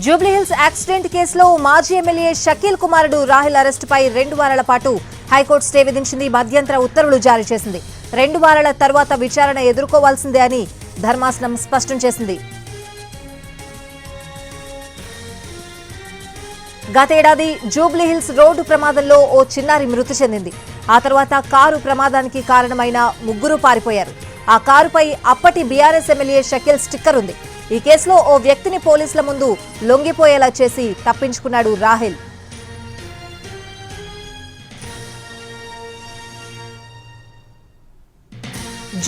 Jubilee Hills accident కేసులో మాజీ MLA Shakeel కుమారుడు రాహిల్ అరెస్టుపై 2 వారాల పాటు హైకోర్టు స్టే విధించింది. మధ్యంతర ఉత్తర్వులు జారీ చేసింది. 2 వారాల తర్వాత విచారణ ఎదుర్కోవాల్సిందే అని ధర్మాసనం స్పష్టం చేసింది. గతేడాది జూబ్లీహిల్స్ రోడ్డు ప్రమాదంలో ఓ చిన్నారి మృతి చెందింది. ఆ తర్వాత కారు ప్రమాదానికి కారణమైన 3 పారిపోయారు. ఆ కారుపై అప్పటి బీఆర్ఎస్ ఎమ్మెల్యే షకీల్ స్టిక్కర్ ఉంది. ఈ కేసులో ఓ వ్యక్తిని పోలీసుల ముందు లొంగిపోయేలా చేసి తప్పించుకున్నాడు రాహిల్.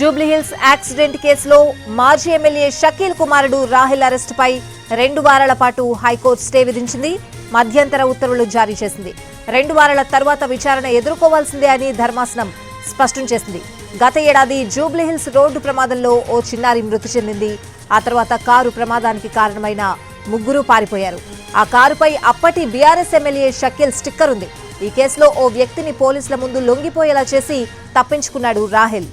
జూబ్లీహిల్స్ యాక్సిడెంట్ కేసులో మాజీ ఎమ్మెల్యే షకీల్ కుమారుడు రాహిల్ అరెస్టుపై 2 వారాల పాటు హైకోర్టు స్టే విధించింది. మధ్యంతర ఉత్తర్వులు జారీ చేసింది. 2 వారాల తర్వాత విచారణ ఎదుర్కోవాల్సిందే అని ధర్మాసనం స్పష్టం చేసింది. గత ఏడాది జూబ్లీహిల్స్ రోడ్డు ప్రమాదంలో ఓ చిన్నారి మృతి చెందింది. ఆ తర్వాత కారు ప్రమాదానికి కారణమైన 3 పారిపోయారు. ఆ కారుపై అప్పటి బీఆర్ఎస్ ఎమ్మెల్యే షకీల్ స్టిక్కర్ ఉంది. ఈ కేసులో ఓ వ్యక్తిని పోలీసుల ముందు లొంగిపోయేలా చేసి తప్పించుకున్నాడు రాహిల్.